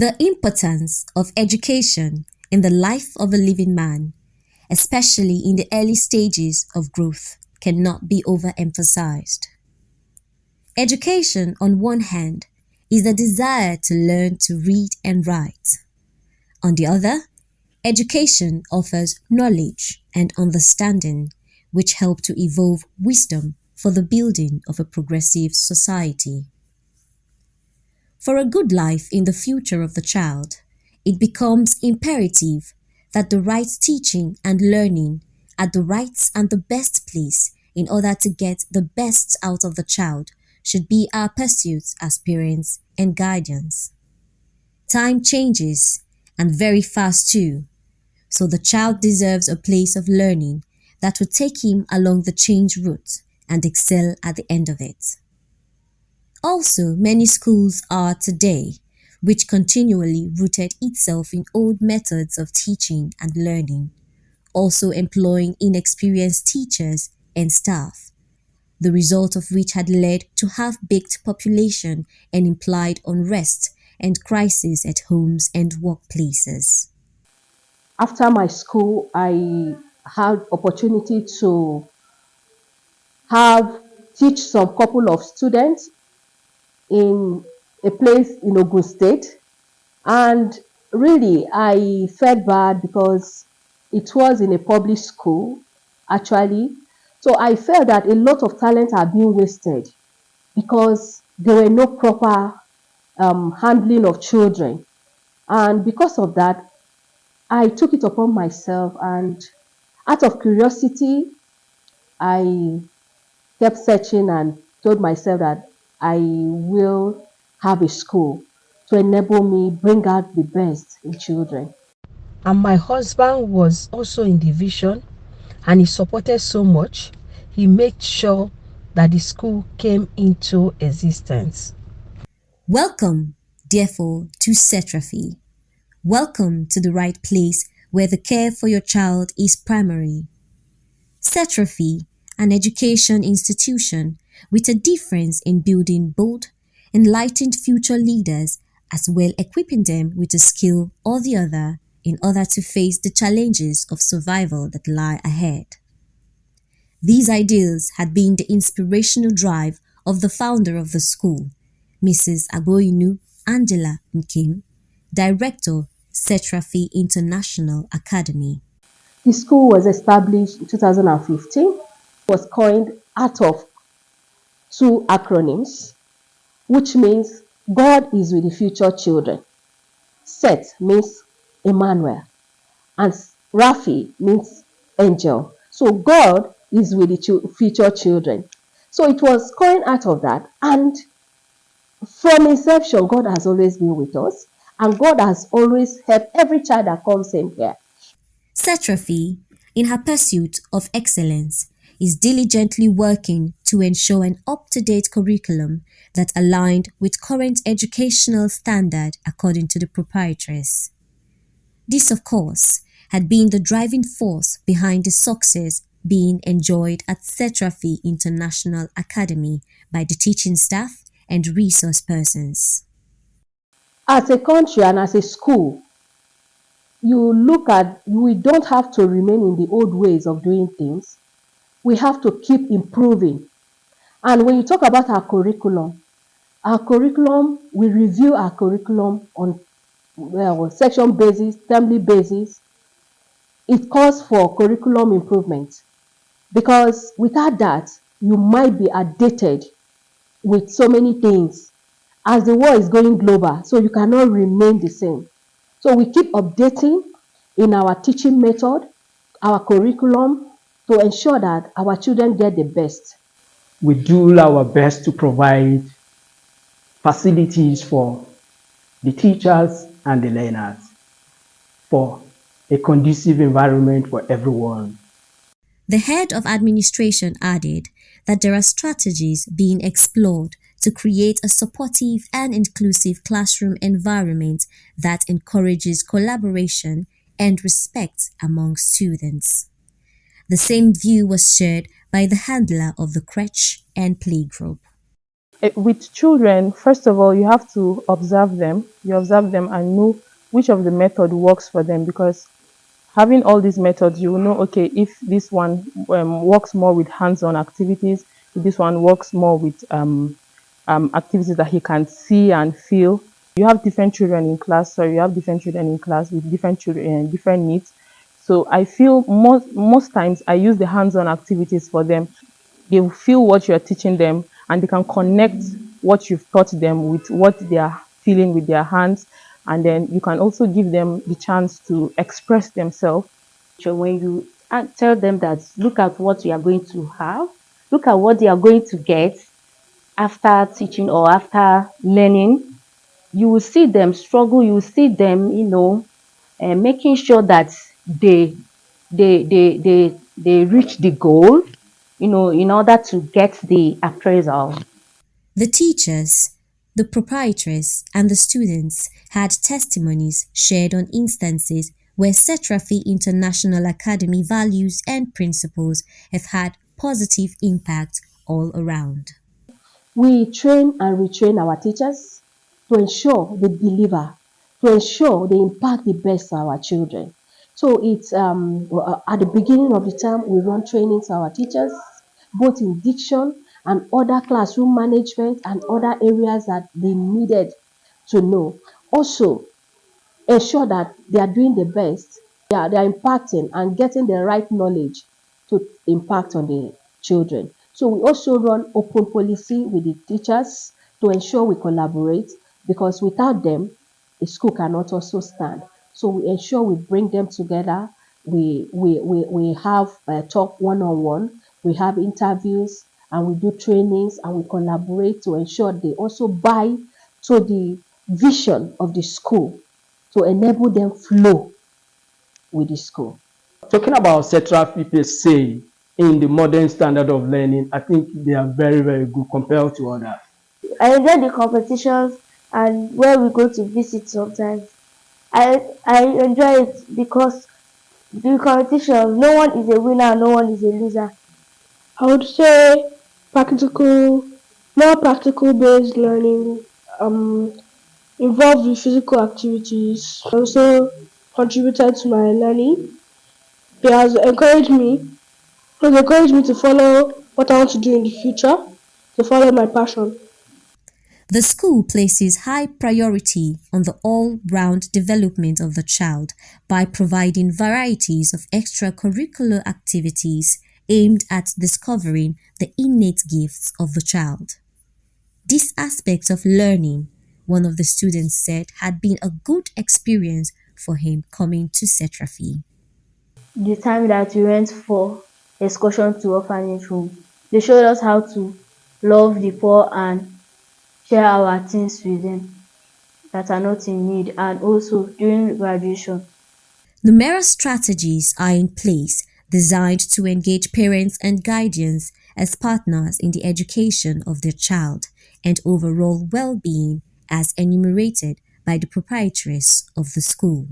The importance of education in the life of a living man, especially in the early stages of growth, cannot be overemphasized. Education, on one hand, is the desire to learn to read and write. On the other, education offers knowledge and understanding which help to evolve wisdom for the building of a progressive society. For a good life in the future of the child, it becomes imperative that the right teaching and learning at the right and the best place in order to get the best out of the child should be our pursuit as parents and guardians. Time changes, and very fast too, so the child deserves a place of learning that will take him along the change route and excel at the end of it. Also, many schools are today, which continually rooted itself in old methods of teaching and learning, also employing inexperienced teachers and staff, the result of which had led to half-baked population and implied unrest and crisis at homes and workplaces. After my school, I had opportunity to teach some couple of students in a place in Ogun State, and really I felt bad because it was in a public school actually. So I felt that a lot of talents are being wasted because there were no proper handling of children, and because of that I took it upon myself, and out of curiosity I kept searching and told myself that I will have a school to enable me bring out the best in children. And my husband was also in the vision, and he supported so much. He made sure that the school came into existence. Welcome, therefore, to SETRAPHY. Welcome to the right place where the care for your child is primary. SETRAPHY, an education institution with a difference in building bold, enlightened future leaders as well equipping them with a skill or the other in order to face the challenges of survival that lie ahead. These ideals had been the inspirational drive of the founder of the school, Mrs. Agboyinu Angela Nkim, Director, SETRAPHY International Academy. The school was established in 2015, was coined out of two acronyms, which means God is with the future children. Set means Emmanuel, and Raphi means angel. So God is with the future children. So it was coined out of that, and from inception, God has always been with us, and God has always helped every child that comes in here. SETRAPHY, in her pursuit of excellence, is diligently working to ensure an up-to-date curriculum that aligned with current educational standard according to the proprietress. This, of course, had been the driving force behind the success being enjoyed at SETRAPHY International Academy by the teaching staff and resource persons. As a country and as a school, we don't have to remain in the old ways of doing things. We have to keep improving. And when you talk about our curriculum, we review our curriculum on section basis, termly basis. It calls for curriculum improvement, because without that, you might be outdated with so many things as the world is going global, so you cannot remain the same. So we keep updating in our teaching method, our curriculum, to ensure that our children get the best. We do our best to provide facilities for the teachers and the learners, for a conducive environment for everyone. The head of administration added that there are strategies being explored to create a supportive and inclusive classroom environment that encourages collaboration and respect among students. The same view was shared by the handler of the crèche and playgroup. With children, first of all, you have to observe them. You observe them and know which of the method works for them, because having all these methods, you will know, okay, if this one works more with hands-on activities, if this one works more with activities that he can see and feel. You have different children in class, so you have different children in class with different children and different needs. So I feel most times I use the hands-on activities for them. They will feel what you're teaching them, and they can connect what you've taught them with what they are feeling with their hands. And then you can also give them the chance to express themselves. So when you tell them that, look at what you are going to have, look at what they are going to get after teaching or after learning, you will see them struggle, you will see them, making sure that they reach the goal, in order to get the appraisal. The teachers, the proprietors, and the students had testimonies shared on instances where SETRAPHY International Academy values and principles have had positive impact all around. We train and retrain our teachers to ensure they deliver, to ensure they impact the best on our children. So it's at the beginning of the term, we run trainings to our teachers, both in diction and other classroom management and other areas that they needed to know. Also, ensure that they are doing the best, they are impacting and getting the right knowledge to impact on the children. So we also run open policy with the teachers to ensure we collaborate, because without them, the school cannot also stand. So we ensure we bring them together. We have a talk one-on-one. We have interviews and we do trainings and we collaborate to ensure they also buy to the vision of the school to enable them flow with the school. Talking about SETRAPHY per se in the modern standard of learning, I think they are very, very good compared to others. I enjoy the competitions and where we go to visit sometimes. I enjoy it because the competition, no one is a winner, no one is a loser. I would say more practical based learning, involved with physical activities. Also contributed to my learning. It has encouraged me to follow what I want to do in the future, to follow my passion. The school places high priority on the all-round development of the child by providing varieties of extracurricular activities aimed at discovering the innate gifts of the child. This aspect of learning, one of the students said, had been a good experience for him coming to SETRAPHY. The time that we went for excursion to orphanage home, they showed us how to love the poor and share our things with them that are not in need, and also during graduation. Numerous strategies are in place designed to engage parents and guardians as partners in the education of their child and overall well-being as enumerated by the proprietress of the school.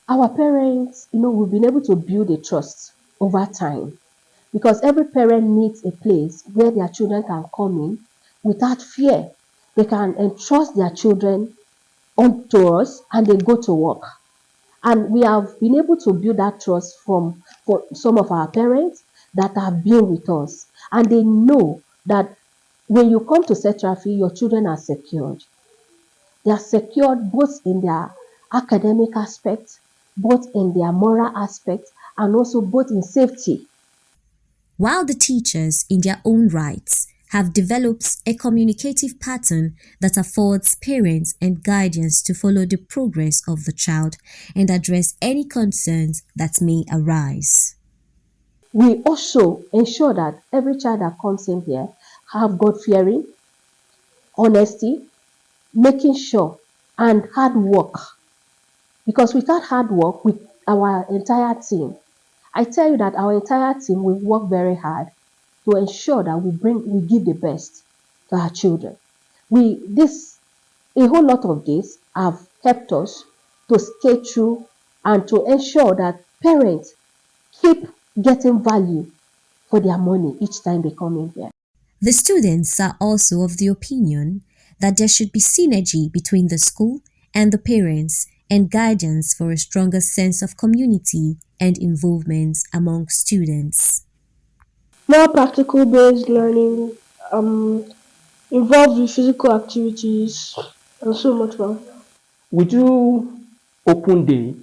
Our parents, we've been able to build a trust over time, because every parent needs a place where their children can come in without fear. They can entrust their children onto us and they go to work. And we have been able to build that trust for some of our parents that have been with us. And they know that when you come to SETRAPHY, your children are secured. They are secured both in their academic aspect, both in their moral aspect, and also both in safety. While the teachers, in their own rights, have developed a communicative pattern that affords parents and guardians to follow the progress of the child and address any concerns that may arise. We also ensure that every child that comes in here have God-fearing, honesty, making sure, and hard work. Because without hard work, with our entire team, I tell you that our entire team will work very hard to ensure that we give the best to our children. A whole lot of this have helped us to stay true and to ensure that parents keep getting value for their money each time they come in here. The students are also of the opinion that there should be synergy between the school and the parents and guidance for a stronger sense of community and involvement among students. More practical based learning um, involved with physical activities and so much more. We do open day.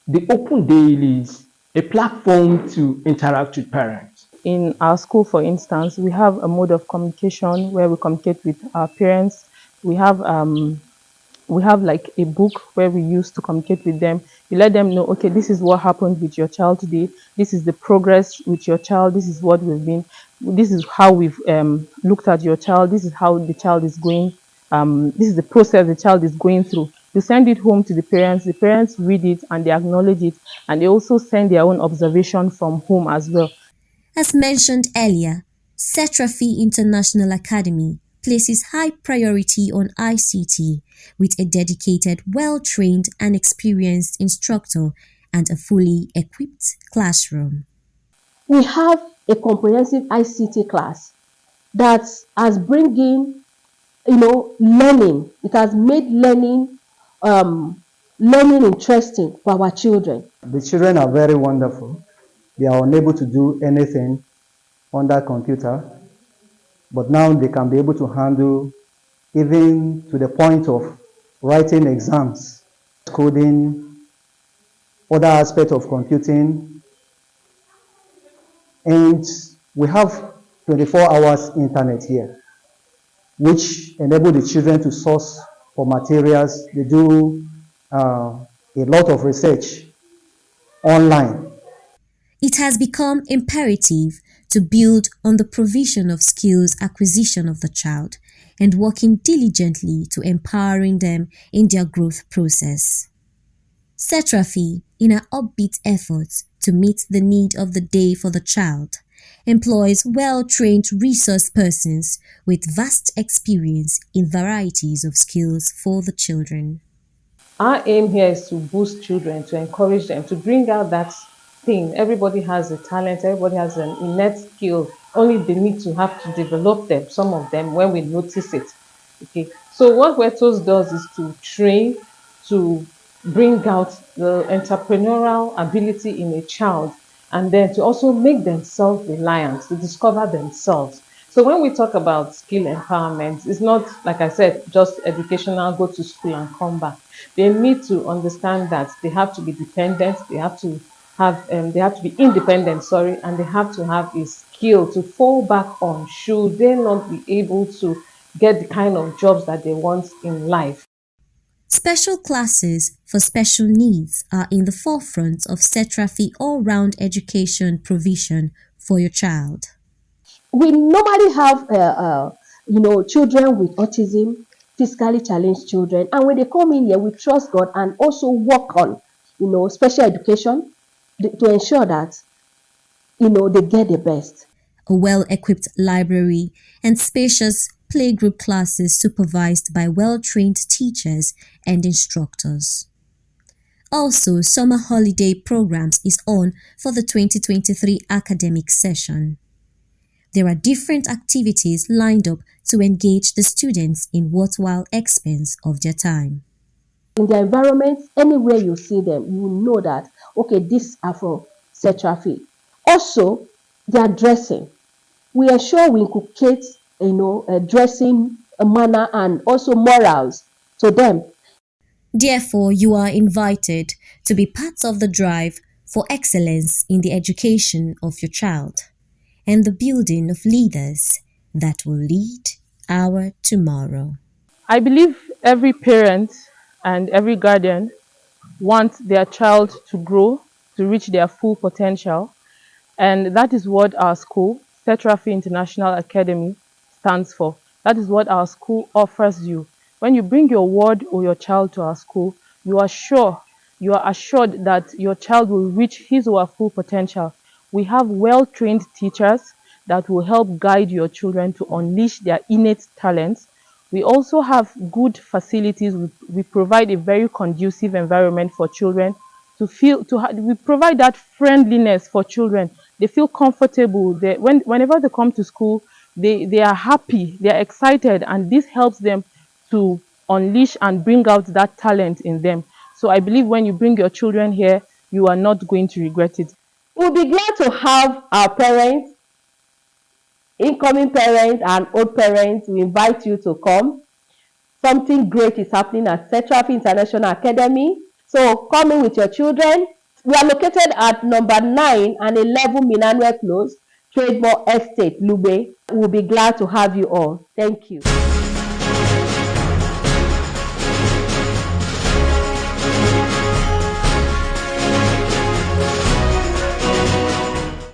The open day is a platform to interact with parents. In our school, for instance, we have a mode of communication where we communicate with our parents. We have like a book where we use to communicate with them. You let them know, okay, this is what happened with your child today. This is the progress with your child. This is what we've been. This is how we've looked at your child. This is how the child is going. This is the process the child is going through. You send it home to the parents. The parents read it and they acknowledge it, and they also send their own observation from home as well. As mentioned earlier, SETRAPHY International Academy places high priority on ICT with a dedicated, well-trained and experienced instructor and a fully equipped classroom. We have a comprehensive ICT class that has bringing, learning. It has made learning interesting for our children. The children are very wonderful. They are unable to do anything on that computer, but now they can be able to handle even to the point of writing exams, coding, other aspects of computing. And we have 24 hours internet here, which enable the children to source for materials. They do a lot of research online. It has become imperative to build on the provision of skills acquisition of the child and working diligently to empowering them in their growth process. SETRAPHY, in our upbeat efforts to meet the need of the day for the child, employs well-trained resource persons with vast experience in varieties of skills for the children. Our aim here is to boost children, to encourage them, to bring out that thing. Everybody has a talent, everybody has an innate skill, only they need to have to develop them, some of them, when we notice it. Okay, so what WETOS does is to train, to bring out the entrepreneurial ability in a child, and then to also make them self-reliant, to discover themselves. So when we talk about skill empowerment, it's not, like I said, just educational, go to school and come back. They need to understand that they have to be dependent, they have to be independent, and they have to have a skill to fall back on should they not be able to get the kind of jobs that they want in life. Special classes for special needs are in the forefront of SETRAPHY all-round education provision for your child. We normally have, children with autism, physically challenged children, and when they come in here, we trust God and also work on, special education to ensure that, they get the best. A well-equipped library and spacious playgroup classes supervised by well-trained teachers and instructors. Also, summer holiday programs is on for the 2023 academic session. There are different activities lined up to engage the students in worthwhile expense of their time. In the environment, anywhere you see them, you know that, okay, these are for SETRAPHY. Also, their dressing. We ensure we inculcate, a dressing manner and also morals to them. Therefore, you are invited to be part of the drive for excellence in the education of your child and the building of leaders that will lead our tomorrow. I believe every parent and every guardian wants their child to grow, to reach their full potential. And that is what our school, SETRAPHY International Academy, stands for. That is what our school offers you. When you bring your ward or your child to our school, you are assured that your child will reach his or her full potential. We have well-trained teachers that will help guide your children to unleash their innate talents. We also have good facilities. We provide a very conducive environment for children we provide that friendliness for children. They feel comfortable. Whenever they come to school, they are happy, they are excited, and this helps them to unleash and bring out that talent in them. So I believe when you bring your children here, you are not going to regret it. We'll be glad to have our parents, incoming parents, and old parents. We invite you to come. Something great is happening at SETRAPHY International Academy. So come in with your children. We are located at number 9 and 11 Minanwe Close, Trademore Estate, Lube. We'll be glad to have you all. Thank you.